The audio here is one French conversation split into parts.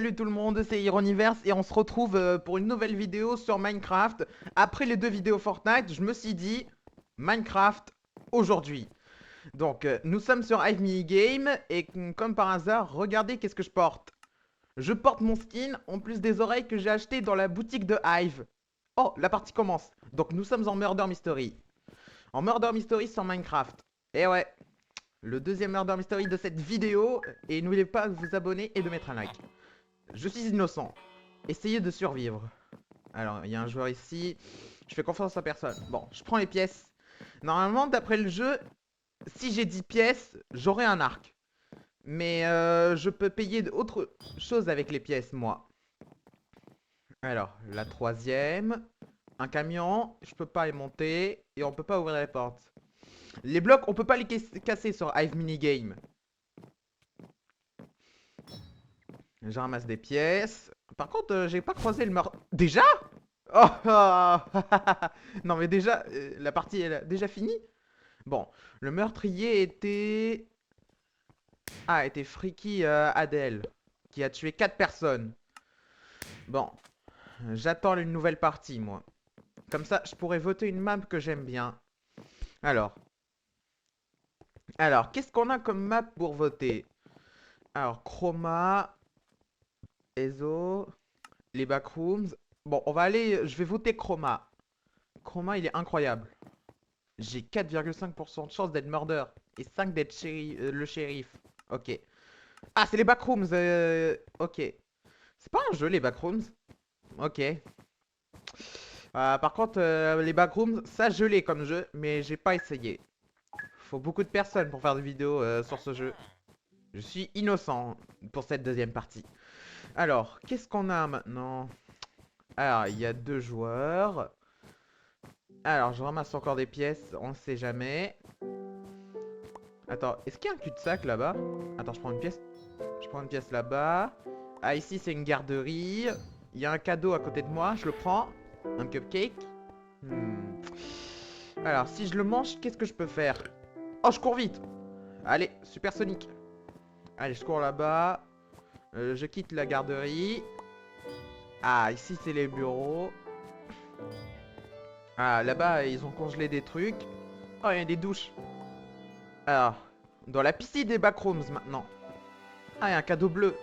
Salut tout le monde, c'est Ironiverse et on se retrouve pour une nouvelle vidéo sur Minecraft. Après les deux vidéos Fortnite, je me suis dit Minecraft aujourd'hui. Donc nous sommes sur Hive Minigame et comme par hasard, regardez qu'est-ce que je porte. Je porte mon skin en plus des oreilles que j'ai achetées dans la boutique de Hive. Oh, la partie commence. Donc nous sommes en Murder Mystery. En Murder Mystery sur Minecraft. Et ouais, le deuxième Murder Mystery de cette vidéo. Et n'oubliez pas de vous abonner et de mettre un like. Je suis innocent. Essayez de survivre. Alors, il y a un joueur ici. Je fais confiance à personne. Bon, je prends les pièces. Normalement, d'après le jeu, si j'ai 10 pièces, j'aurai un arc. Mais je peux payer d'autres choses avec les pièces, moi. Alors, la troisième. Un camion. Je peux pas les monter. Et on peut pas ouvrir les portes. Les blocs, on peut pas les casser sur Hive Minigame. Je ramasse des pièces. Par contre, j'ai pas croisé le meurtre. Déjà? Oh, oh. Non mais déjà, la partie elle a déjà fini. Bon, le meurtrier était... Ah, était Freaky Adele, qui a tué 4 personnes. Bon, j'attends une nouvelle partie, moi. Comme ça, je pourrais voter une map que j'aime bien. Alors, qu'est-ce qu'on a comme map pour voter? Alors, Chroma, Ezo, les backrooms. Bon, on va aller... Je vais voter Chroma. Chroma, il est incroyable. J'ai 4,5% de chance d'être murder et 5 d'être le shérif. Ok. Ah, c'est les backrooms. Ok. C'est pas un jeu, les backrooms. Ok. Par contre, les backrooms, ça je l'ai comme jeu, mais j'ai pas essayé. Faut beaucoup de personnes pour faire des vidéos sur ce jeu. Je suis innocent pour cette deuxième partie. Alors, qu'est-ce qu'on a maintenant? Alors, il y a 2 joueurs. Alors, je ramasse encore des pièces, on sait jamais. Attends, est-ce qu'il y a un cul-de-sac là-bas? Attends, je prends une pièce. Je prends une pièce là-bas. Ah, ici, c'est une garderie. Il y a un cadeau à côté de moi, je le prends. Un cupcake. Hmm. Alors, si je le mange, qu'est-ce que je peux faire? Oh, je cours vite. Allez, supersonique. Allez, je cours là-bas. Je quitte la garderie. Ah, ici, c'est les bureaux. Ah, là-bas, ils ont congelé des trucs. Oh, il y a des douches. Alors, dans la piscine des backrooms maintenant. Ah, il y a un cadeau bleu.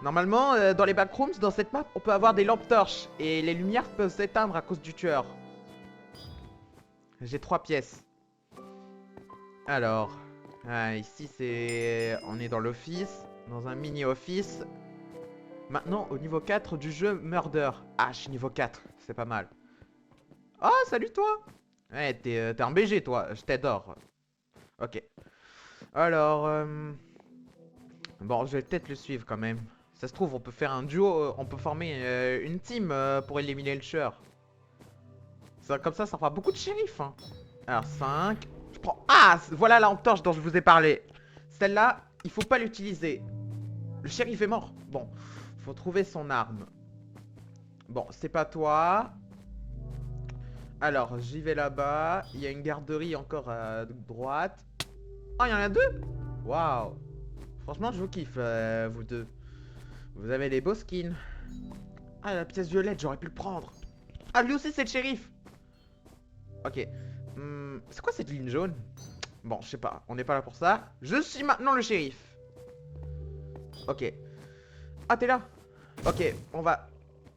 Normalement, dans les backrooms, dans cette map, on peut avoir des lampes torches. Et les lumières peuvent s'éteindre à cause du tueur. J'ai 3 pièces. Alors, ici c'est... On est dans l'office, dans un mini-office. Maintenant, au niveau 4 du jeu Murder. Ah, je suis niveau 4, c'est pas mal. Oh, salut toi. Ouais, t'es un BG toi, je t'adore. Ok. Alors, bon, je vais peut-être le suivre quand même. Ça se trouve, on peut faire un duo, on peut former une team pour éliminer le tueur. Comme ça fera beaucoup de shérifs. Hein. Alors, 5. Je prends... Ah, voilà la lampe torche dont je vous ai parlé. Celle-là, il faut pas l'utiliser. Le shérif est mort. Bon, faut trouver son arme. Bon, c'est pas toi. Alors, j'y vais là-bas. Il y a une garderie encore à droite. Oh, il y en a 2. Waouh. Franchement, je vous kiffe, vous deux. Vous avez des beaux skins. Ah, la pièce violette, j'aurais pu le prendre. Ah, lui aussi, c'est le shérif. Ok. C'est quoi cette ligne jaune? Bon, je sais pas, on n'est pas là pour ça. Je suis maintenant le shérif. Ok. Ah, t'es là. Ok, on va...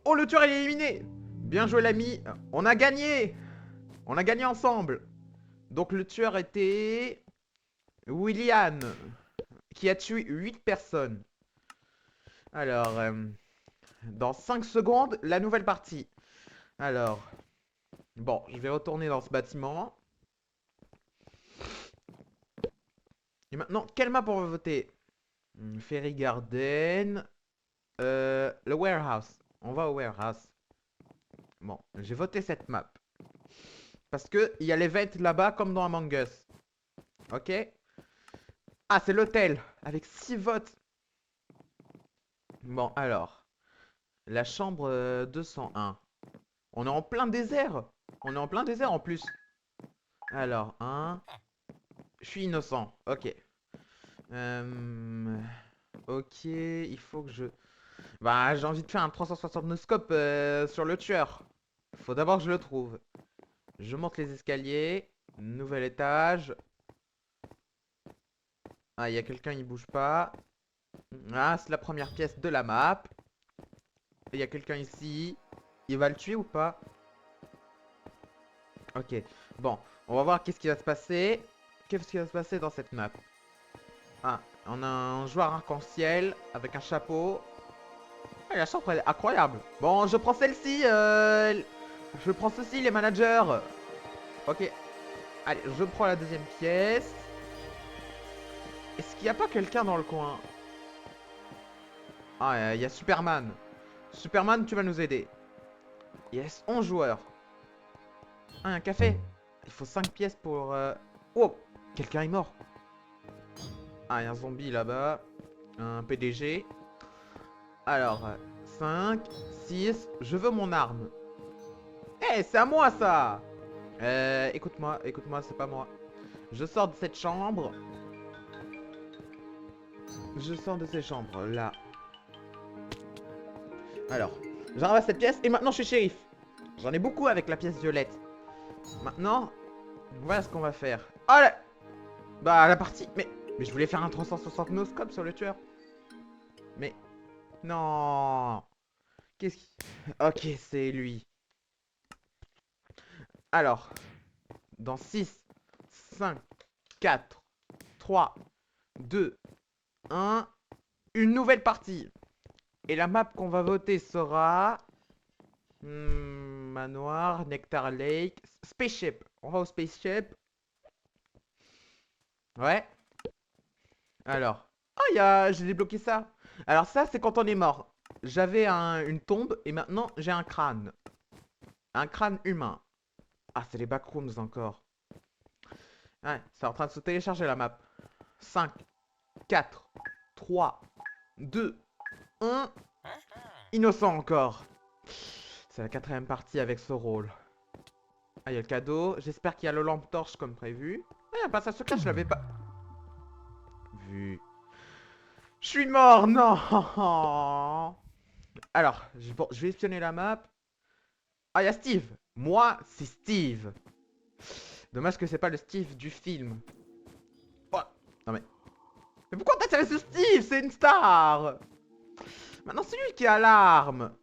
Oh, le tueur est éliminé. Bien joué, l'ami. On a gagné. On a gagné ensemble. Donc, le tueur était... William, qui a tué 8 personnes. Alors, dans 5 secondes, la nouvelle partie. Alors, bon, je vais retourner dans ce bâtiment. Et maintenant, quelle map on va voter? Ferry Garden. Le warehouse. On va au warehouse. Bon, j'ai voté cette map. Parce que il y a les vents là-bas comme dans Among Us. Ok? Ah, c'est l'hôtel. Avec 6 votes. Bon, alors. La chambre 201. On est en plein désert. On est en plein désert en plus. Alors, je suis innocent. Ok. Ok, il faut que je... Bah, j'ai envie de faire un 360 no-scope sur le tueur. Faut d'abord que je le trouve. Je monte les escaliers. Nouvel étage. Ah, il y a quelqu'un, il bouge pas. Ah, c'est la première pièce de la map. Il y a quelqu'un ici. Il va le tuer ou pas? Ok. Bon, on va voir qu'est-ce qui va se passer. Qu'est-ce qui va se passer dans cette map? Ah, on a un joueur arc-en-ciel avec un chapeau. Ah, la chambre elle est incroyable. Bon, je prends celle-ci. Je prends ceci, les managers. Ok. Allez, je prends la deuxième pièce. Est-ce qu'il n'y a pas quelqu'un dans le coin? Ah, il y a Superman. Superman, tu vas nous aider. Yes, 11 joueurs. Ah, un café. Il faut 5 pièces pour... Oh, quelqu'un est mort. Ah, il y a un zombie là-bas. Un PDG. Alors, 5, 6, je veux mon arme. Eh, c'est à moi ça. Écoute-moi, c'est pas moi. Je sors de cette chambre. Je sors de cette chambre, là. Alors, je ramasse cette pièce et maintenant je suis shérif. J'en ai beaucoup avec la pièce violette. Maintenant, voilà ce qu'on va faire. Oh là. Bah, la partie... Mais je voulais faire un 360 no-scope sur le tueur. Mais... Non. Qu'est-ce qui... Ok, c'est lui. Alors, dans 6, 5, 4, 3, 2, 1, une nouvelle partie. Et la map qu'on va voter sera... Manoir, Nectar Lake, Spaceship. On va au Spaceship. Ouais. Alors. Ah, j'ai débloqué ça. Alors ça, c'est quand on est mort. J'avais une tombe et maintenant j'ai un crâne. Un crâne humain. Ah, c'est les backrooms encore. Ouais, c'est en train de se télécharger la map. 5, 4, 3, 2, 1. Innocent encore. C'est la quatrième partie avec ce rôle. Ah, il y a le cadeau. J'espère qu'il y a le lampe torche comme prévu. Ah, il y a un passage secret, je l'avais pas vu. Je suis mort, non. Alors, bon, je vais espionner la map. Ah, il y a Steve. Moi, c'est Steve. Dommage que c'est pas le Steve du film. Oh, non mais... Mais pourquoi t'as tiré ce Steve? C'est une star. Maintenant, c'est lui qui a l'arme.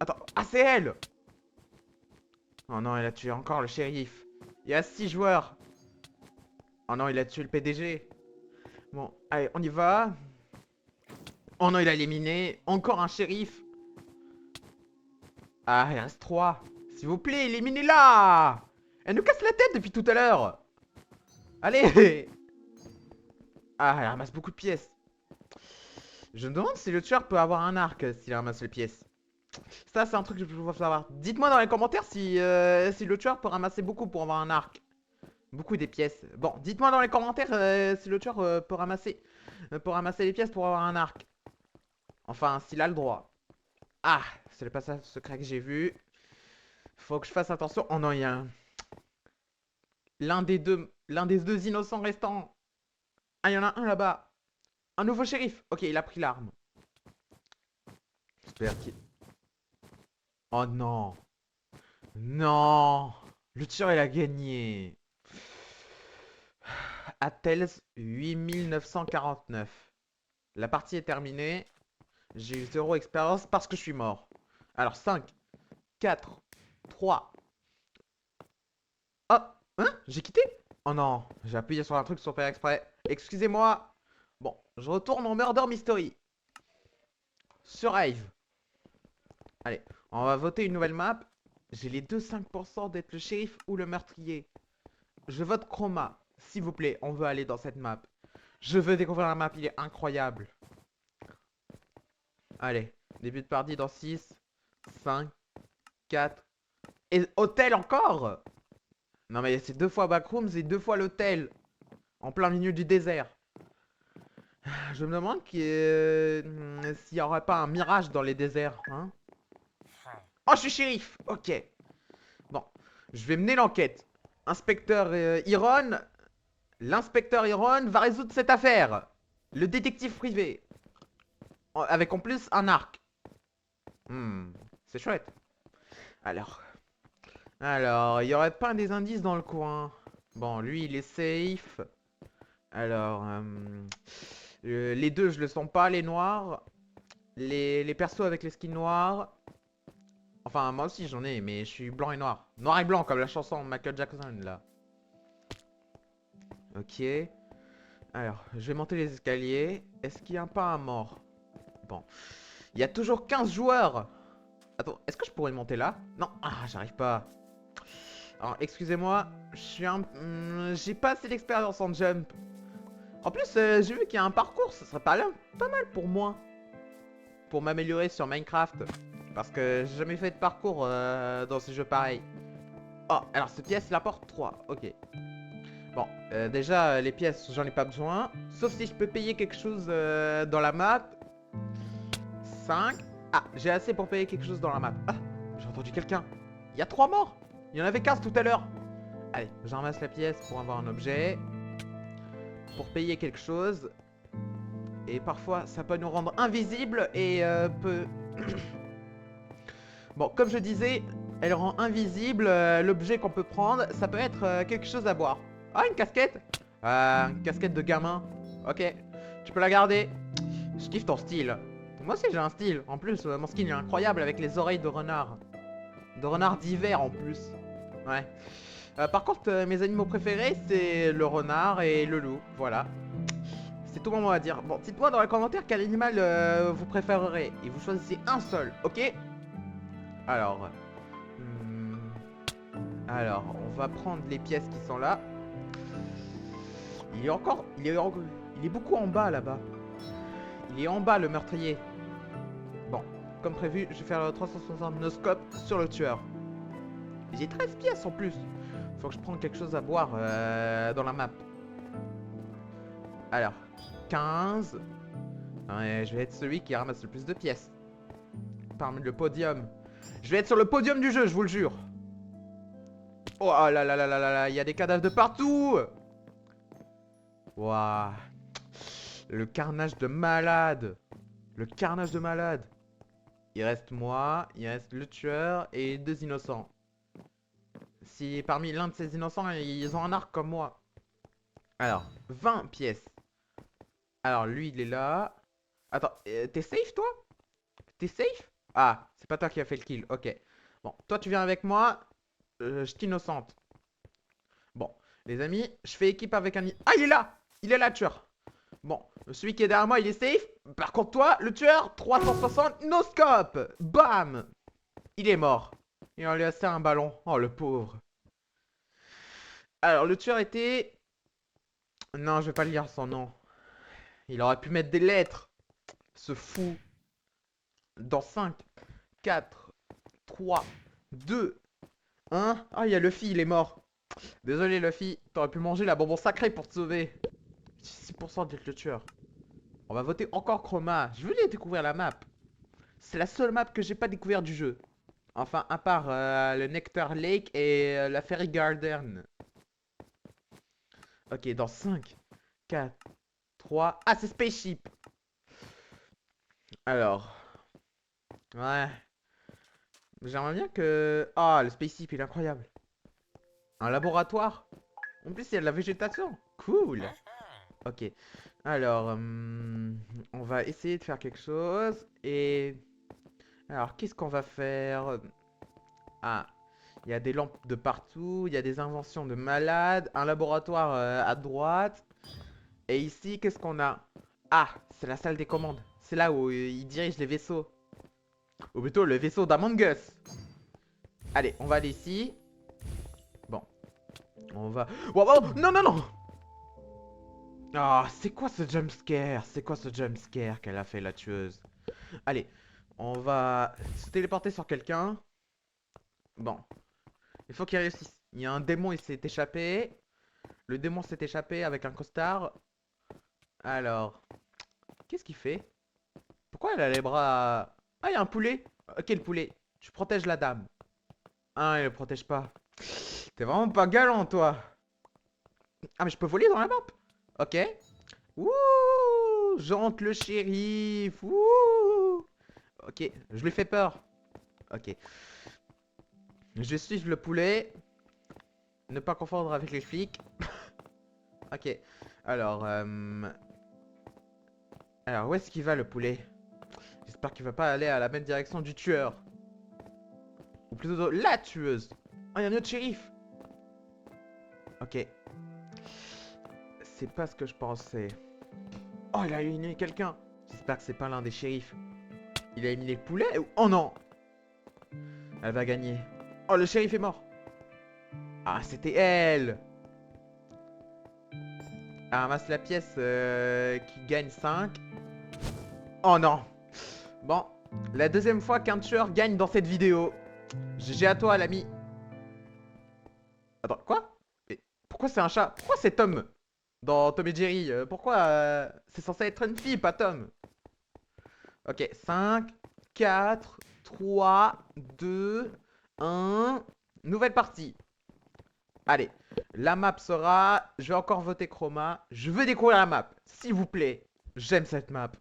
Attends, ah, c'est elle. Oh non, elle a tué encore le shérif. Il y a 6 joueurs. Oh non, il a tué le PDG. Bon, allez, on y va. Oh non, il a éliminé. Encore un shérif. Ah, il reste 3. S'il vous plaît, éliminez-la. Elle nous casse la tête depuis tout à l'heure. Allez. Ah, elle ramasse beaucoup de pièces. Je me demande si le tueur peut avoir un arc s'il ramasse les pièces. Ça, c'est un truc que je veux savoir. Dites-moi dans les commentaires si le tueur peut ramasser beaucoup pour avoir un arc. Beaucoup des pièces. Bon, dites-moi dans les commentaires si le tueur peut ramasser les pièces pour avoir un arc. Enfin, s'il a le droit. Ah, c'est le passage secret que j'ai vu. Faut que je fasse attention. Oh non, il y a l'un des deux innocents restants. Ah, il y en a un là-bas. Un nouveau shérif. Ok, il a pris l'arme. J'espère qu'il... Oh non. Non. Le tueur, il a gagné. Attels 8949. La partie est terminée. J'ai eu 0 expérience parce que je suis mort. Alors 5, 4, 3. Ah, hein? J'ai quitté? Oh non, j'ai appuyé sur un truc sans faire exprès. Excusez-moi. Bon, je retourne en Murder Mystery. Sur Hive. Allez, on va voter une nouvelle map. J'ai les deux 5% d'être le shérif ou le meurtrier. Je vote Chroma. S'il vous plaît, on veut aller dans cette map. Je veux découvrir la map, il est incroyable. Allez, début de partie dans 6, 5, 4. Et hôtel encore? Non mais c'est 2 fois backrooms et 2 fois l'hôtel. En plein milieu du désert. Je me demande s'il n'y aurait pas un mirage dans les déserts, hein? Oh, je suis shérif. Ok. Bon, je vais mener l'enquête. Inspecteur Iron. L'inspecteur Iron va résoudre cette affaire. Le détective privé. Avec en plus un arc. C'est chouette. Alors. Alors, il y aurait pas des indices dans le coin. Bon, lui, il est safe. Alors, les deux, je le sens pas, les noirs. Les persos avec les skins noirs. Enfin, moi aussi, j'en ai, mais je suis blanc et noir. Noir et blanc, comme la chanson de Michael Jackson, là. Ok. Alors, je vais monter les escaliers. Est-ce qu'il y a pas un mort? Bon. Il y a toujours 15 joueurs. Attends, est-ce que je pourrais monter là? Non, j'arrive pas. Alors, excusez-moi, j'ai pas assez d'expérience en jump. En plus, j'ai vu qu'il y a un parcours, ça serait pas mal pour moi. Pour m'améliorer sur Minecraft. Parce que j'ai jamais fait de parcours dans ces jeux pareils. Oh, alors cette pièce, la porte 3, ok. Bon, déjà, les pièces, j'en ai pas besoin. Sauf si je peux payer quelque chose dans la map. 5. Ah, j'ai assez pour payer quelque chose dans la map. Ah, j'ai entendu quelqu'un. Il y a 3 morts. Il y en avait 15 tout à l'heure. Allez, je ramasse la pièce pour avoir un objet. Pour payer quelque chose. Et parfois, ça peut nous rendre invisibles et peut... Bon, comme je disais, elle rend invisible l'objet qu'on peut prendre. Ça peut être quelque chose à boire. Ah, une casquette. Une casquette de gamin. Ok, tu peux la garder. Je kiffe ton style. Moi aussi j'ai un style. En plus, mon skin est incroyable avec les oreilles de renard. De renard d'hiver en plus. Ouais. Par contre, mes animaux préférés, c'est le renard et le loup. Voilà. C'est tout mon mot à dire. Bon, dites-moi dans les commentaires quel animal vous préférerez. Et vous choisissez un seul, ok? Alors... alors, on va prendre les pièces qui sont là. Il est encore... Il est beaucoup en bas, là-bas. Il est en bas, le meurtrier. Bon, comme prévu, je vais faire le 360 no-scope sur le tueur. J'ai 13 pièces en plus. Faut que je prenne quelque chose à boire dans la map. Alors, 15. Ouais, je vais être celui qui ramasse le plus de pièces. Parmi le podium. Je vais être sur le podium du jeu, je vous le jure. Oh là là là là là là, il y a des cadavres de partout. Waouh. Le carnage de malade. Le carnage de malade. Il reste moi, il reste le tueur et 2 innocents. Si parmi l'un de ces innocents, ils ont un arc comme moi. Alors, 20 pièces. Alors, lui, il est là. Attends, t'es safe, toi? T'es safe? Ah, c'est pas toi qui a fait le kill, ok. Bon, toi, tu viens avec moi. Je t'innocente. Bon, les amis, je fais équipe avec un... Ah, il est là! Il est là, tueur. Bon, celui qui est derrière moi, il est safe. Par contre, toi, le tueur, 360, no scope. Bam! Il est mort. Et on lui a laissé un ballon. Oh, le pauvre. Alors, le tueur était... Non, je vais pas lire son nom. Il aurait pu mettre des lettres. Ce fou. Dans 5, 4, 3, 2, 1. Ah, il y a Luffy, il est mort. Désolé, Luffy. T'aurais pu manger la bonbon sacrée pour te sauver. 6% d'être le tueur. On va voter encore Chroma. Je voulais découvrir la map. C'est la seule map que j'ai pas découvert du jeu. Enfin, à part le Nectar Lake et la Fairy Garden. Ok, dans 5, 4, 3... Ah, c'est Spaceship. Alors... Ouais. J'aimerais bien que... Ah, le Spaceship, il est incroyable. Un laboratoire. En plus, il y a de la végétation. Cool. Ok. Alors, on va essayer de faire quelque chose. Et... Alors, qu'est-ce qu'on va faire? Ah, il y a des lampes de partout. Il y a des inventions de malades. Un laboratoire à droite. Et ici, qu'est-ce qu'on a? Ah, c'est la salle des commandes. C'est là où ils dirigent les vaisseaux. Ou plutôt le vaisseau d'Among Us. Allez, on va aller ici. Bon. On va... Wow, wow, non, non, non! Ah, c'est quoi ce jumpscare? C'est quoi ce jumpscare qu'elle a fait, la tueuse? Allez, on va se téléporter sur quelqu'un. Bon, il faut qu'il réussisse. Il y a un démon, il s'est échappé. Le démon s'est échappé avec un costard. Alors, qu'est-ce qu'il fait? Pourquoi elle a les bras... Ah, il y a un poulet. Quel poulet? Tu protèges la dame. Ah, il le protège pas. T'es vraiment pas galant, toi. Ah, mais je peux voler dans la map. Ok. Ouh, j'entre le shérif. Ouh. Ok, je lui fais peur. Ok. Je vais suivre le poulet. Ne pas confondre avec les flics. Ok. Alors, alors, où est-ce qu'il va le poulet? J'espère qu'il va pas aller à la même direction du tueur. Ou plutôt de la tueuse. Ah, il y a un autre shérif. Ok. C'est pas ce que je pensais. Oh, il a éliminé quelqu'un. J'espère que c'est pas l'un des shérifs. Il a éliminé le poulet ou... Oh non. Elle va gagner. Oh, le shérif est mort. Ah, c'était elle. Elle ramasse la pièce qui gagne 5. Oh non. Bon, la deuxième fois qu'un tueur gagne dans cette vidéo. GG à toi, l'ami. Attends, quoi? Et pourquoi c'est un chat? Pourquoi c'est Tom dans Tom et Jerry? Pourquoi c'est censé être une fille, pas Tom? Ok, 5, 4, 3, 2, 1. Nouvelle partie. Allez, la map sera... Je vais encore voter Chroma. Je veux découvrir la map, s'il vous plaît. J'aime cette map.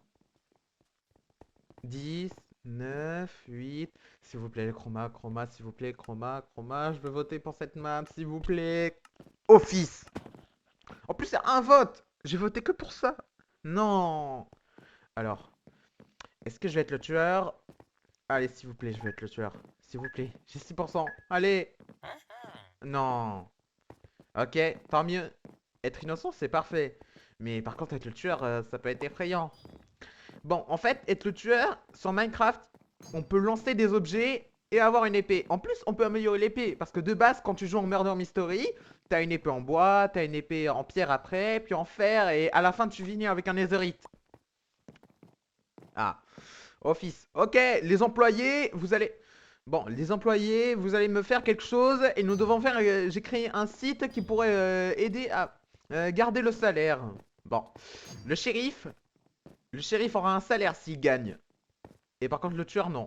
10, 9, 8. S'il vous plaît, Chroma, Chroma, s'il vous plaît, Chroma, Chroma. Je veux voter pour cette map, s'il vous plaît. Office. En plus, c'est un vote. J'ai voté que pour ça. Non. Alors, est-ce que je vais être le tueur? Allez, s'il vous plaît, je vais être le tueur. S'il vous plaît, j'ai 6%. Allez. Non. Ok, tant mieux. Être innocent, c'est parfait. Mais par contre, être le tueur, ça peut être effrayant. Bon, en fait, être le tueur, sur Minecraft, on peut lancer des objets et avoir une épée. En plus, on peut améliorer l'épée. Parce que de base, quand tu joues en Murder Mystery, t'as une épée en bois, t'as une épée en pierre après, puis en fer, et à la fin, tu finis avec un netherite. Ah, office. Ok, les employés, vous allez... Bon, les employés, vous allez me faire quelque chose, et nous devons faire... J'ai créé un site qui pourrait aider à garder le salaire. Bon, le shérif... Le shérif aura un salaire s'il gagne. Et par contre, le tueur, non.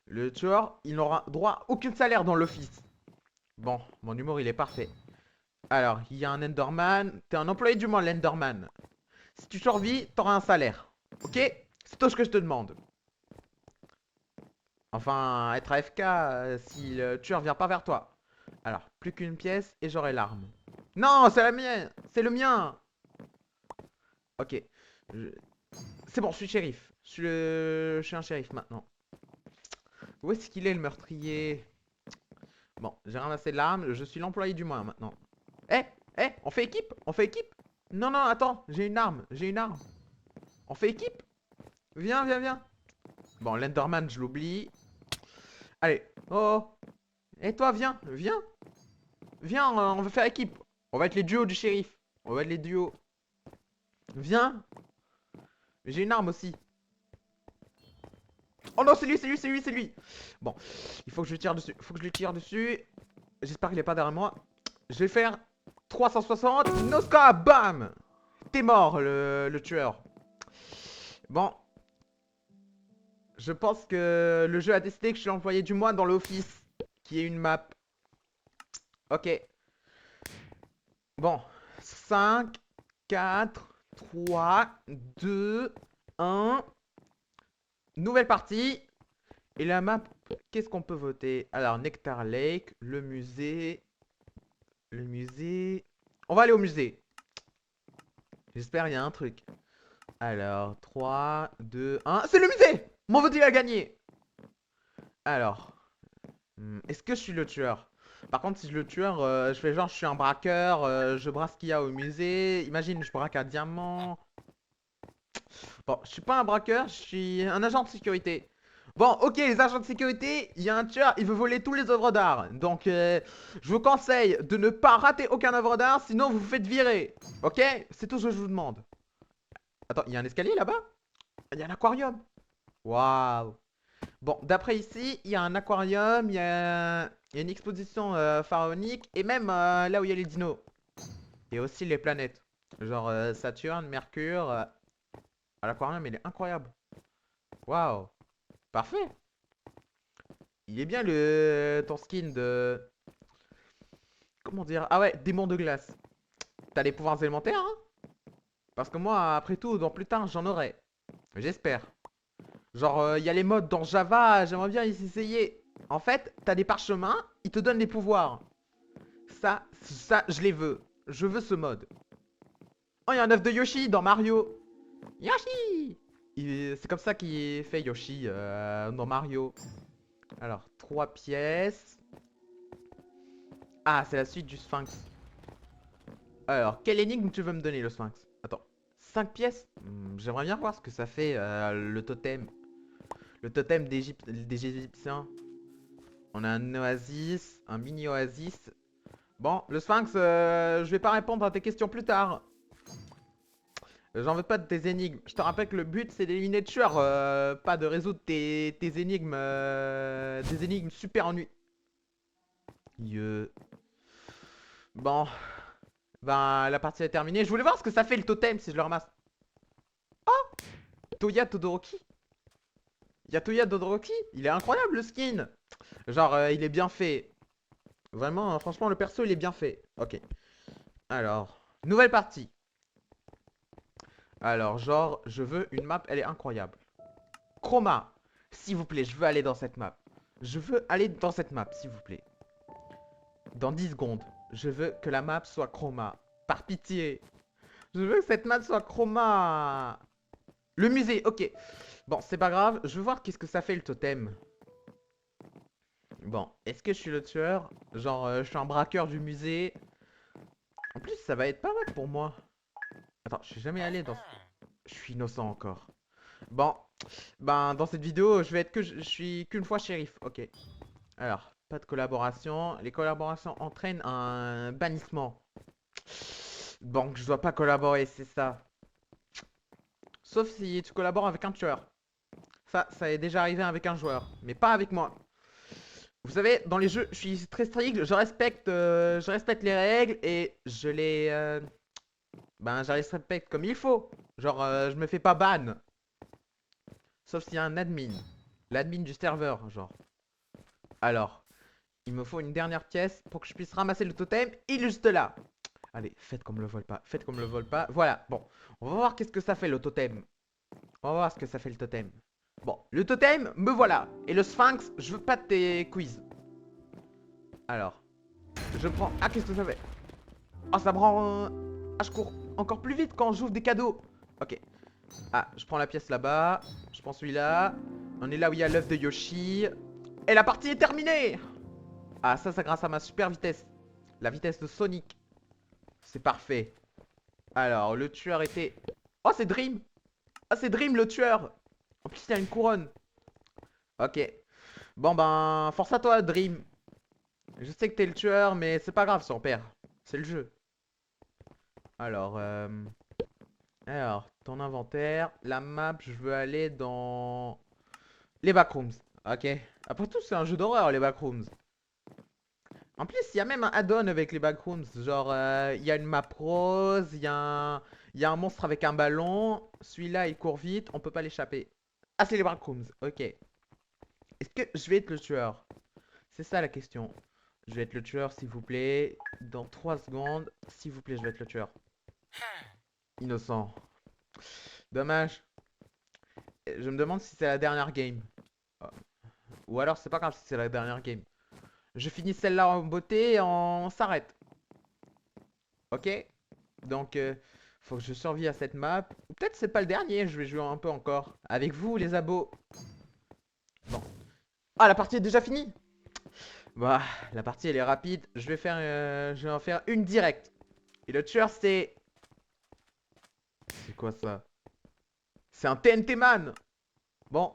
Le tueur, il n'aura droit à aucun salaire dans l'office. Bon, mon humour, il est parfait. Alors, il y a un Enderman. T'es un employé du moins, l'Enderman. Si tu survis, t'auras un salaire. Ok? C'est tout ce que je te demande. Enfin, être AFK si le tueur vient pas vers toi. Alors, plus qu'une pièce et j'aurai l'arme. Non, c'est la mienne! C'est le mien! Ok. Je- C'est bon, je suis shérif. Je suis un shérif maintenant. Où est-ce qu'il est le meurtrier? Bon, j'ai ramassé l'arme, je suis l'employé du mois maintenant. Eh, on fait équipe? On fait équipe? Non, non, attends, j'ai une arme, j'ai une arme. On fait équipe? Viens, viens, viens. Bon, l'Enderman, je l'oublie. Allez, oh, oh. Et toi, viens, viens. Viens, on va faire équipe. On va être les duos du shérif. On va être les duos. Viens. J'ai une arme aussi. Oh non, c'est lui, c'est lui, c'est lui, c'est lui. Bon, il faut que je lui tire dessus. Il faut que je lui tire dessus. J'espère qu'il est pas derrière moi. Je vais faire 360. Noska, bam. T'es mort, le tueur. Bon. Je pense que le jeu a décidé que je suis l'employé du mois dans l'office. Qui est une map. Ok. Bon. 5, 4, 3, 2, 1. Nouvelle partie. Et la map, qu'est-ce qu'on peut voter? Alors, Nectar Lake, le musée. Le musée. On va aller au musée. J'espère il y a un truc. Alors, 3, 2, 1. C'est le musée! Mon vote, il a gagné! Alors, est-ce que je suis le tueur? Par contre, si je le tueur, je fais genre, je suis un braqueur, je brasse ce qu'il y a au musée. Imagine, je braque un diamant. Bon, je suis pas un braqueur, je suis un agent de sécurité. Bon, ok, les agents de sécurité, il y a un tueur, il veut voler tous les œuvres d'art. Donc, je vous conseille de ne pas rater aucun œuvre d'art, sinon vous vous faites virer. Ok? C'est tout ce que je vous demande. Attends, il y a un escalier là-bas? Il y a un aquarium. Waouh. Bon, d'après ici, il y a un aquarium, il y a une exposition pharaonique, et même là où il y a les dinos. Et aussi les planètes. Genre Saturne, Mercure. L'aquarium, il est incroyable. Waouh. Parfait. Il est bien ton skin de... Comment dire? Ah ouais, démon de glace. T'as les pouvoirs élémentaires, hein? Parce que moi, après tout, dans plus tard, j'en aurai. J'espère. Genre, il y a les modes dans Java, j'aimerais bien y essayer. En fait, t'as des parchemins, ils te donnent des pouvoirs. Ça, je les veux. Je veux ce mode. Oh, il y a un œuf de Yoshi dans Mario. Yoshi! C'est comme ça qu'il fait Yoshi dans Mario. Alors, 3 pièces. Ah, c'est la suite du Sphinx. Alors, quelle énigme tu veux me donner, le Sphinx? Attends. 5 pièces? J'aimerais bien voir ce que ça fait, le totem. Le totem des Égyptiens. On a un oasis, un mini oasis. Bon, le Sphinx, je vais pas répondre à tes questions plus tard. J'en veux pas de tes énigmes. Je te rappelle que le but c'est d'éliminer le tueur, pas de résoudre tes énigmes, des énigmes super ennuis. Bon, ben la partie est terminée. Je voulais voir ce que ça fait le totem si je le ramasse. Toya Todoroki. Yatoya Todoroki, il est incroyable le skin. Genre, il est bien fait. Vraiment, franchement, le perso il est bien fait. Ok. Alors, nouvelle partie. Alors, genre, je veux une map, elle est incroyable. Chroma, s'il vous plaît, je veux aller dans cette map. Je veux aller dans cette map, s'il vous plaît. Dans 10 secondes, je veux que la map soit chroma. Par pitié. Je veux que cette map soit chroma. Le musée, ok. Bon, c'est pas grave, je veux voir qu'est-ce que ça fait le totem. Bon, est-ce que je suis le tueur? Genre, je suis un braqueur du musée. En plus, ça va être pas mal pour moi. Attends, je suis jamais allé dans... Je suis innocent encore. Bon, ben dans cette vidéo, je vais être que je suis qu'une fois shérif. Ok. Alors, pas de collaboration. Les collaborations entraînent un bannissement. Donc, je dois pas collaborer, c'est ça. Sauf si tu collabores avec un tueur. Ça est déjà arrivé avec un joueur, mais pas avec moi. Vous savez, dans les jeux, je suis très strict, je respecte les règles et je les respecte comme il faut. Genre, je me fais pas ban. Sauf s'il y a un admin. L'admin du serveur, genre. Alors, il me faut une dernière pièce pour que je puisse ramasser le totem. Il est juste là. Allez, faites comme le vole pas. Faites comme le vole pas. Voilà, bon. On va voir qu'est-ce que ça fait le totem. On va voir ce que ça fait le totem. Bon, le totem, me voilà. Et le sphinx, je veux pas de tes quiz. Alors, je prends... Ah, qu'est-ce que ça fait? Oh, ça me rend... Ah, je cours encore plus vite quand j'ouvre des cadeaux. Ok. Ah, je prends la pièce là-bas. Je prends celui-là. On est là où il y a l'œuf de Yoshi. Et la partie est terminée. Ah, ça grâce à ma super vitesse. La vitesse de Sonic. C'est parfait. Alors, le tueur était... Oh, c'est Dream. Ah, c'est Dream, le tueur. En plus, il a une couronne. Ok. Bon, ben, force à toi, Dream. Je sais que t'es le tueur, mais c'est pas grave si on perd. C'est le jeu. Alors, ton inventaire. La map, je veux aller dans... les backrooms. Ok. Après tout, c'est un jeu d'horreur, les backrooms. En plus, il y a même un add-on avec les backrooms. Genre, il y a une map rose, il y a un monstre avec un ballon. Celui-là, il court vite, on peut pas l'échapper. Ah, c'est les backrooms, ok. Est-ce que je vais être le tueur? C'est ça la question. Je vais être le tueur, s'il vous plaît. Dans 3 secondes, s'il vous plaît, je vais être le tueur. Innocent. Dommage. Je me demande si c'est la dernière game. Ah. Ou alors, c'est pas grave si c'est la dernière game. Je finis celle-là en beauté et on s'arrête. Ok? Donc, faut que je survive à cette map. Ou peut-être c'est pas le dernier, je vais jouer un peu encore. Avec vous, les abos. Bon. Ah, la partie est déjà finie. Bah, la partie elle est rapide. Je vais en faire une directe. Et le tueur c'est... C'est quoi ça? C'est un TNT Man. Bon.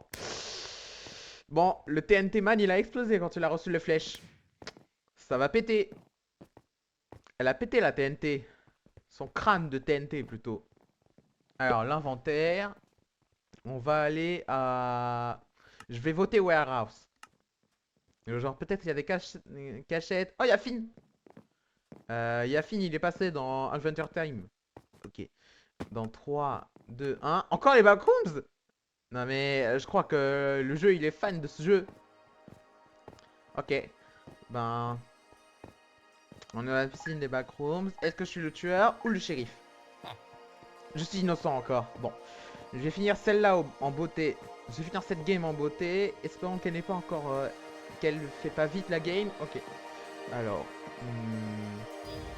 Bon, le TNT Man il a explosé quand il a reçu le flèche. Ça va péter. Elle a pété la TNT. Son crâne de TNT plutôt. Alors, l'inventaire. On va aller à... Je vais voter Warehouse. Genre, peut-être il y a des cachettes. Oh, il y a Finn. Finn, il est passé dans Adventure Time. Ok. Dans 3, 2, 1. Encore les backrooms? Non, mais je crois que le jeu, il est fan de ce jeu. Ok. Ben... On est à la piscine des backrooms. Est-ce que je suis le tueur ou le shérif? Je suis innocent encore. Bon. Je vais finir celle-là en beauté. Je vais finir cette game en beauté. Espérons qu'elle n'est pas encore... qu'elle fait pas vite la game. Ok. Alors.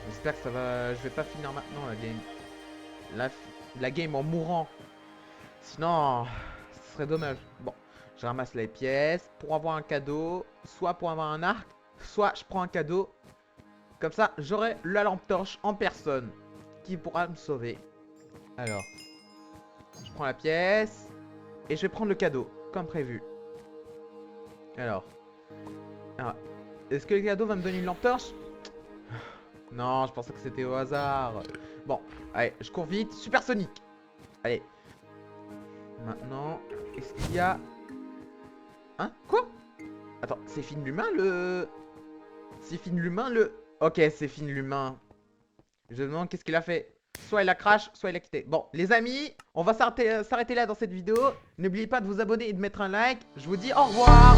J'espère que ça va... Je vais pas finir maintenant la game. La game en mourant. Sinon, ce serait dommage. Bon. Je ramasse les pièces pour avoir un cadeau. Soit pour avoir un arc. Soit je prends un cadeau. Comme ça, j'aurai la lampe torche en personne. Qui pourra me sauver. Alors. Je prends la pièce. Et je vais prendre le cadeau. Comme prévu. Alors. Est-ce que le cadeau va me donner une lampe torche? Non, je pensais que c'était au hasard. Bon, allez, je cours vite. Supersonique. Allez. Maintenant, est-ce qu'il y a... Hein? Quoi? Attends, c'est Finn l'humain le... C'est Finn l'humain le... Ok, c'est Finn l'humain. Je me demande qu'est-ce qu'il a fait. Soit il a crash, soit il a quitté. Bon, les amis, on va s'arrêter là dans cette vidéo. N'oubliez pas de vous abonner et de mettre un like. Je vous dis au revoir.